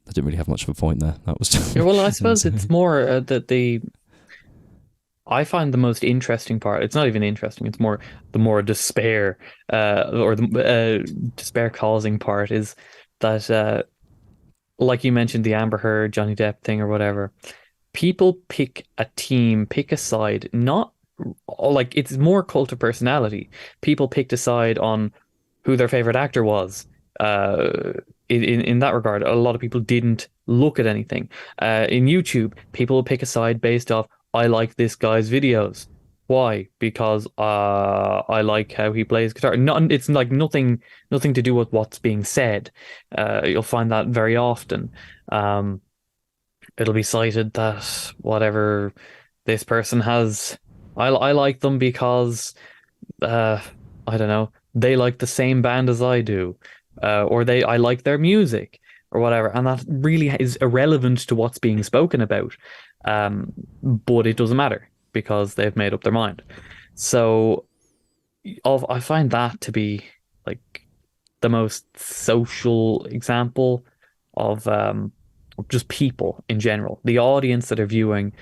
didn't really have much of a point there. That was just Yeah, well, I suppose it's more that I find the most interesting part. It's not even interesting. It's more the more despair, or the despair causing part is that, like you mentioned, the Amber Heard, Johnny Depp thing or whatever. People pick a team, pick a side, not like it's more cult of personality. People picked a side on who their favorite actor was. In that regard, a lot of people didn't look at anything. In YouTube, people will pick a side based off, I like this guy's videos. Why? Because I like how he plays guitar. Not, it's like nothing to do with what's being said. You'll find that very often. It'll be cited that whatever this person has, I like them because I don't know, they like the same band as I do, or I like their music or whatever, and that really is irrelevant to what's being spoken about. But it doesn't matter because they've made up their mind. So I find that to be like the most social example of just people in general. The audience that are viewing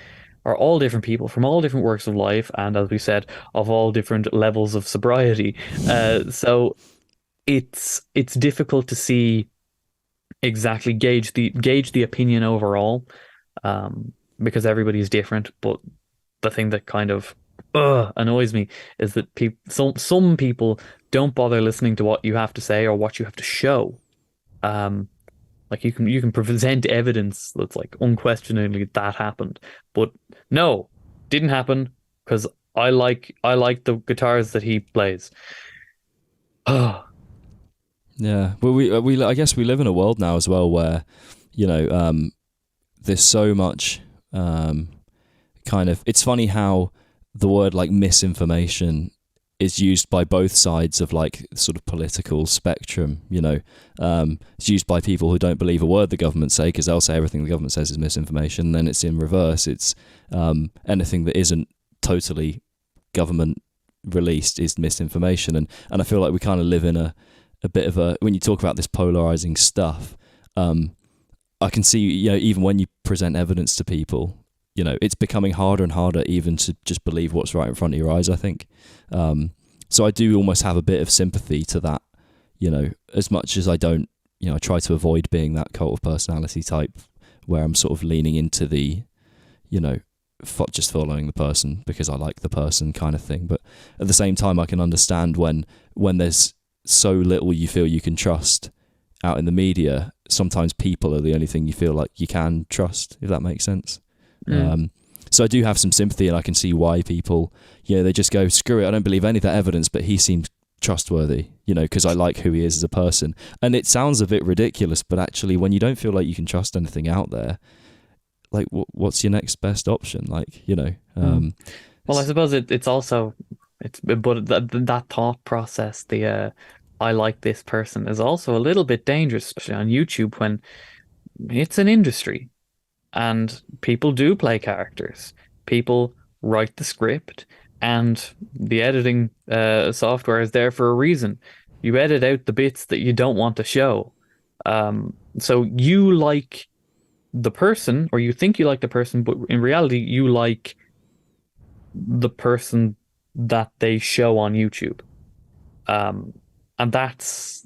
are all different people from all different walks of life, and as we said, of all different levels of sobriety. So it's difficult to see exactly gauge the opinion overall, because everybody's different. But the thing that kind of annoys me is that some people don't bother listening to what you have to say or what you have to show. Like you can present evidence that's like unquestionably that happened, but no, didn't happen because I like the guitars that he plays. Oh, Yeah, well, we I guess we live in a world now as well where, there's so much kind of. It's funny how the word like misinformation is used by both sides of like sort of political spectrum. It's used by people who don't believe a word the government say, because they'll say everything the government says is misinformation. And then it's in reverse. It's anything that isn't totally government released is misinformation. And I feel like we kind of live in a bit of a, when you talk about this polarizing stuff, I can see, even when you present evidence to people, it's becoming harder and harder even to just believe what's right in front of your eyes, I think. So I do almost have a bit of sympathy to that, as much as I don't, I try to avoid being that cult of personality type where I'm sort of leaning into the, just following the person because I like the person kind of thing. But at the same time, I can understand when there's so little you feel you can trust out in the media, sometimes people are the only thing you feel like you can trust, if that makes sense. So I do have some sympathy, and I can see why people, they just go, screw it, I don't believe any of that evidence, but he seems trustworthy, because I like who he is as a person. And it sounds a bit ridiculous, but actually when you don't feel like you can trust anything out there, like what's your next best option? Like, well, I suppose it's also, but that thought process, I like this person, is also a little bit dangerous, especially on YouTube, when it's an industry. And people do play characters. People write the script, and the editing software is there for a reason. You edit out the bits that you don't want to show. So you like the person, or you think you like the person, but in reality, you like the person that they show on YouTube. And that's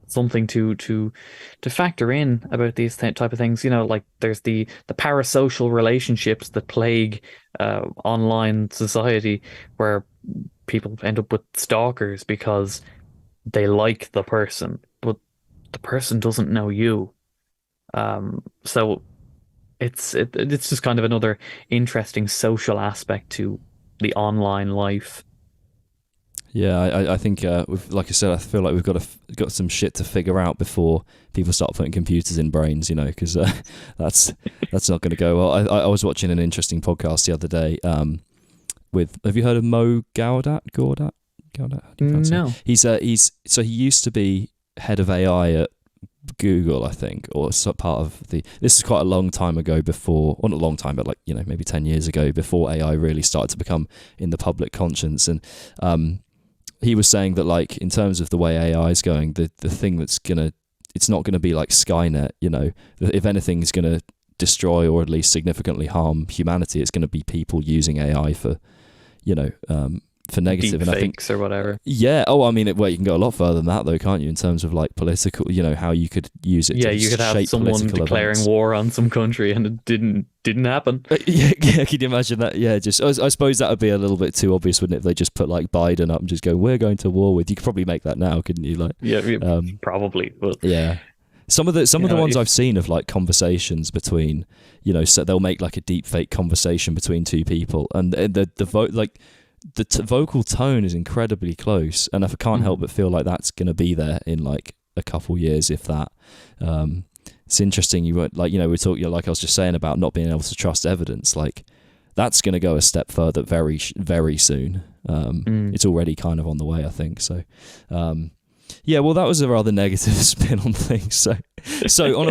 something to factor in about these type of things. Like there's the parasocial relationships that plague online society, where people end up with stalkers because they like the person, but the person doesn't know you. So it's just kind of another interesting social aspect to the online life. Yeah, I think, like I said, I feel like we've got some shit to figure out before people start putting computers in brains, because that's not going to go well. I was watching an interesting podcast the other day with, have you heard of Mo Gaudat? How do you pronounce No. it? He used to be head of AI at Google, I think, or part of the. This is quite a long time ago before, or not a long time, but like, maybe 10 years ago, before AI really started to become in the public conscience. And he was saying that, like, in terms of the way AI is going, the thing that's it's not gonna be like Skynet. If anything is gonna destroy or at least significantly harm humanity, it's gonna be people using AI for, for negative. Deep and I think fakes or whatever. Yeah. Oh, I mean, well, you can go a lot further than that, though, can't you? In terms of like political, how you could use it. Yeah, to you could have shape someone political declaring events. war on some country and it didn't happen. Yeah, can you imagine that? Yeah, just I suppose that would be a little bit too obvious, wouldn't it? If they just put like Biden up and just go, "We're going to war with." You could probably make that now, couldn't you? Like, Yeah, probably. But yeah. Some of the ones I've seen of like conversations between, so they'll make like a deep fake conversation between two people, and the vote like. The vocal tone is incredibly close, and I can't help but feel like that's going to be there in like a couple years, if that. It's interesting. You were like, we're talking, like I was just saying about not being able to trust evidence. Like that's going to go a step further very, very soon. It's already kind of on the way, I think. So, yeah. Well, that was a rather negative spin on things. So on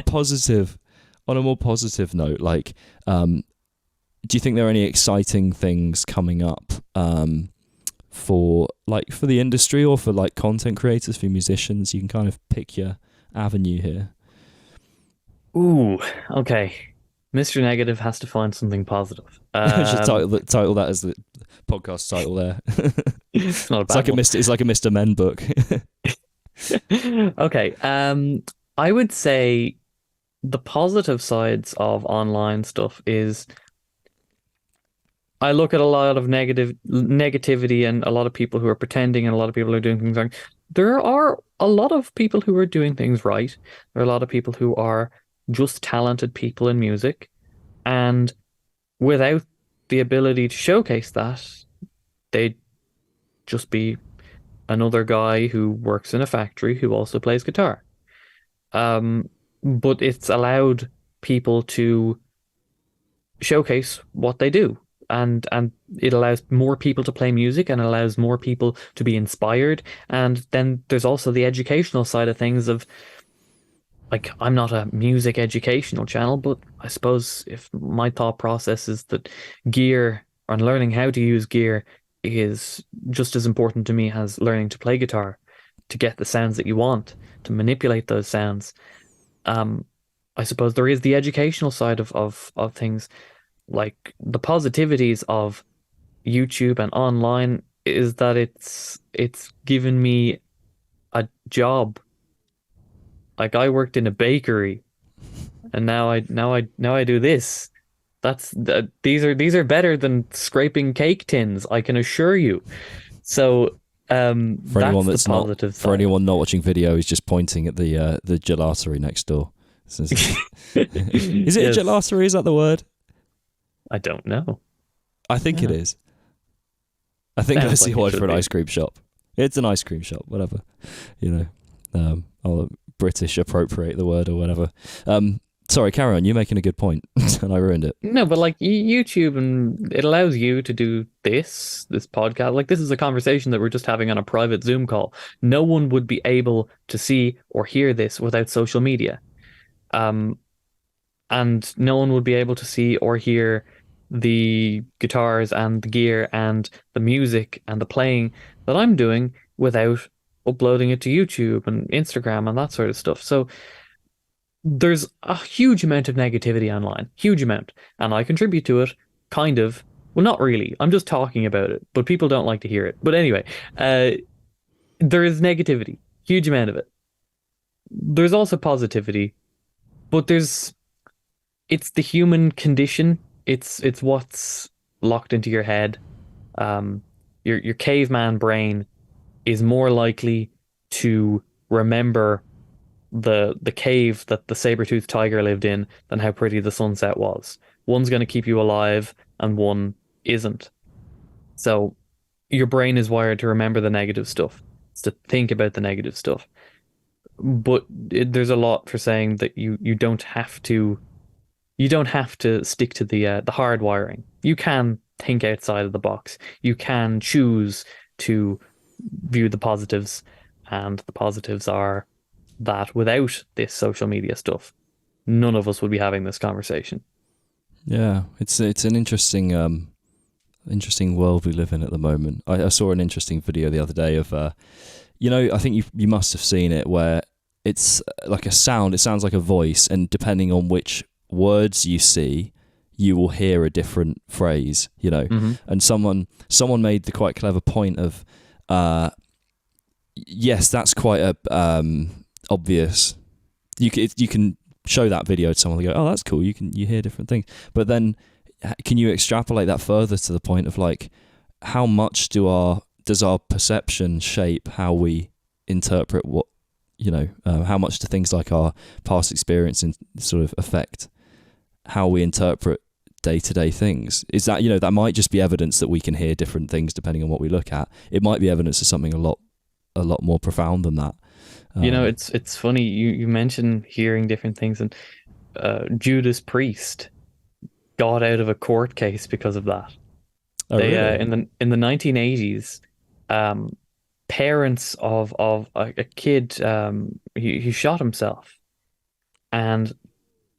a more positive note, like. Do you think there are any exciting things coming up for the industry or for like content creators, for musicians? You can kind of pick your avenue here. ooh, okay. Mr. Negative has to find something positive. Should title that as the podcast title there. It's not a It's bad like one. it's like a Mr. Men book. Okay. I would say the positive sides of online stuff is I look at a lot of negativity and a lot of people who are pretending and a lot of people who are doing things wrong. There are a lot of people who are doing things right. There are a lot of people who are just talented people in music, and without the ability to showcase that, they'd just be another guy who works in a factory who also plays guitar. But it's allowed people to showcase what they do, and it allows more people to play music and allows more people to be inspired. And then there's also the educational side of things of, like, I'm not a music educational channel, but I suppose if my thought process is that gear and learning how to use gear is just as important to me as learning to play guitar, to get the sounds that you want, to manipulate those sounds. I suppose there is the educational side of things. Like, the positivities of YouTube and online is that it's given me a job. Like, I worked in a bakery, and now I do this. These are better than scraping cake tins, I can assure you. So For anyone that's the positive for side. anyone not watching video, he's just pointing at the gelaterie next door. Is it Yes. a gelaterie? Is that the word? I don't know. I think it Yeah. is. I think Sounds that's like the it word should for an be. ice cream shop. It's an ice cream shop, whatever. I'll British appropriate the word or whatever. Sorry, carry on. You're making a good point, and I ruined it. No, but like YouTube, and it allows you to do this podcast. Like, this is a conversation that we're just having on a private Zoom call. No one would be able to see or hear this without social media. And no one would be able to see or hear the guitars and the gear and the music and the playing that I'm doing without uploading it to YouTube and Instagram and that sort of stuff. So there's a huge amount of negativity online, huge amount, and I contribute to it, kind of. Well, not really. I'm just talking about it, but people don't like to hear it. But anyway, there is negativity, huge amount of it. There's also positivity, but it's the human condition. It's what's locked into your head. Your caveman brain is more likely to remember the cave that the saber-toothed tiger lived in than how pretty the sunset was. One's going to keep you alive and one isn't. So your brain is wired to remember the negative stuff. It's to think about the negative stuff. But there's a lot for saying that you don't have to stick to the hard wiring. You can think outside of the box. You can choose to view the positives, and the positives are that without this social media stuff, none of us would be having this conversation. Yeah, it's an interesting world we live in at the moment. I saw an interesting video the other day of, I think you must have seen it, where it's like a sound. It sounds like a voice, and depending on which words you see, you will hear a different phrase. And someone made the quite clever point of, yes, that's quite a obvious. You can show that video to someone and go, oh, that's cool. You hear different things, but then can you extrapolate that further to the point of like, how much does our perception shape how we interpret what, how much do things like our past experience and sort of affect how we interpret day-to-day things? Is that, that might just be evidence that we can hear different things depending on what we look at. It might be evidence of something a lot more profound than that. It's funny you mentioned hearing different things, and Judas Priest got out of a court case because of that. Really? In the 1980s, parents of a kid, he shot himself, and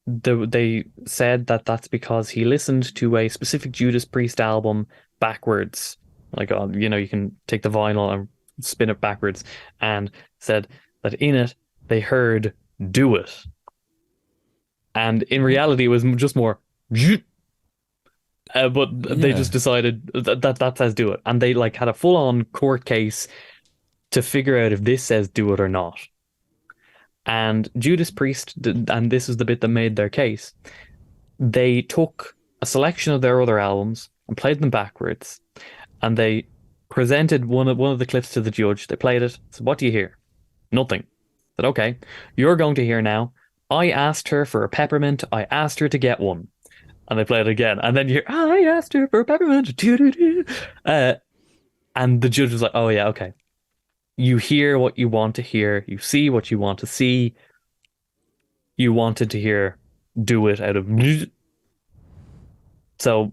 they said that that's because he listened to a specific Judas Priest album backwards, like you can take the vinyl and spin it backwards, and said that in it they heard "Do It," and in reality it was just more. But they just decided that says "Do It," and they like had a full-on court case to figure out if this says "Do It" or not. And Judas Priest, and this is the bit that made their case, they took a selection of their other albums and played them backwards, and they presented one of the clips to the judge. They played it. So what do you hear? Nothing. Said, okay, you're going to hear now. I asked her for a peppermint. I asked her to get one. And they play it again. And then you hear, I asked her for a peppermint. And the judge was like, oh yeah, okay. You hear what you want to hear. You see what you want to see. You wanted to hear "Do It" out of... So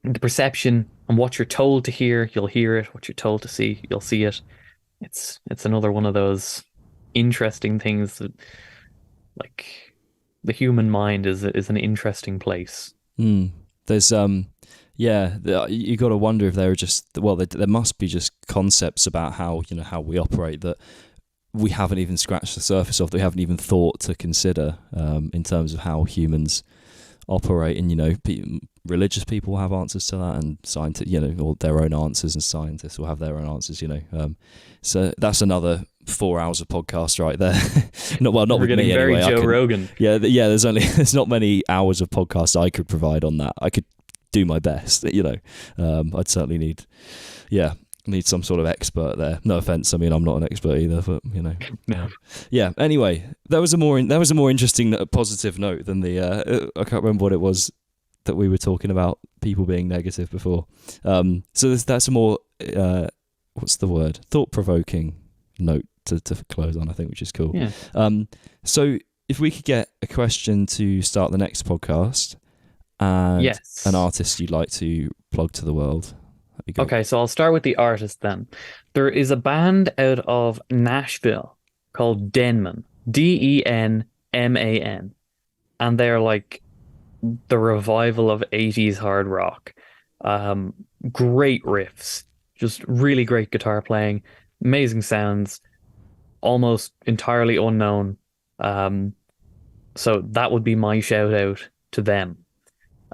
the perception and what you're told to hear, you'll hear it. What you're told to see, you'll see it. It's another one of those interesting things that, like, the human mind is an interesting place. There's you got to wonder if there are just there must be just concepts about how we operate that we haven't even scratched the surface of, that we haven't even thought to consider in terms of how humans operate. And religious people have answers to that, and scientists, or their own answers, and scientists will have their own answers. So that's another 4 hours of podcast right there. Not We're with getting me very anyway. Joe Rogan. Yeah. There's not many hours of podcast I could provide on that. I could do my best. I'd certainly need some sort of expert there. No offense. I mean, I'm not an expert either, but No. Yeah. Anyway, that was a more interesting, positive note than the. I can't remember what it was that we were talking about, people being negative before. So that's a more what's the word? Thought-provoking note to close on, I think, which is cool. Yeah. So if we could get a question to start the next podcast, and yes, an artist you'd like to plug to the world. That'd be good. Okay, so I'll start with the artist then. There is a band out of Nashville called Denman, Denman, and they're like the revival of 80s hard rock. Great riffs, just really great guitar playing, amazing sounds, almost entirely unknown. So that would be my shout out to them.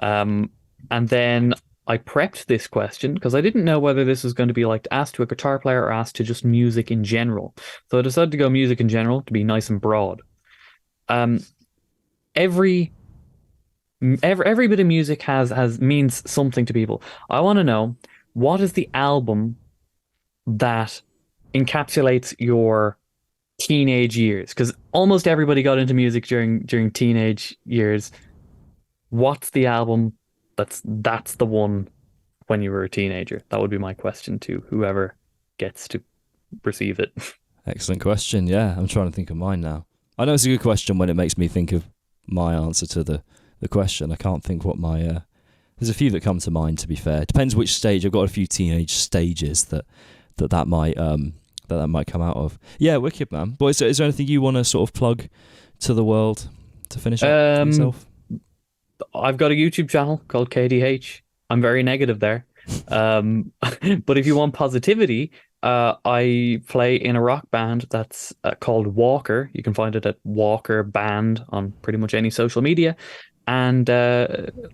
And then I prepped this question because I didn't know whether this was going to be like asked to a guitar player or asked to just music in general. So I decided to go music in general to be nice and broad. Every bit of music has means something to people. I want to know, what is the album that encapsulates your teenage years? Because almost everybody got into music during teenage years. What's the album that's the one when you were a teenager? That would be my question to whoever gets to receive it. Excellent question. Yeah, I'm trying to think of mine now. I know it's a good question when it makes me think of my answer to the question. I can't think what my... there's a few that come to mind, to be fair. Depends which stage. I've got a few teenage stages that might that might come out of. Yeah, wicked, man. But is there anything you want to sort of plug to the world to finish up for yourself? I've got a YouTube channel called KDH. I'm very negative there. But if you want positivity, I play in a rock band that's called W.A.L.K.E.R. You can find it at W.A.L.K.E.R Band on pretty much any social media. And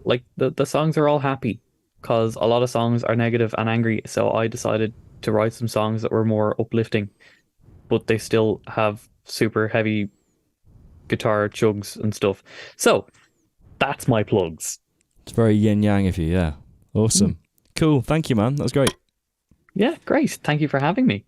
like the songs are all happy because a lot of songs are negative and angry. So I decided to write some songs that were more uplifting, but they still have super heavy guitar chugs and stuff. So that's my plugs. It's very yin yang of you, yeah. Awesome. Cool. Thank you, man. That was great. Yeah, great. Thank you for having me.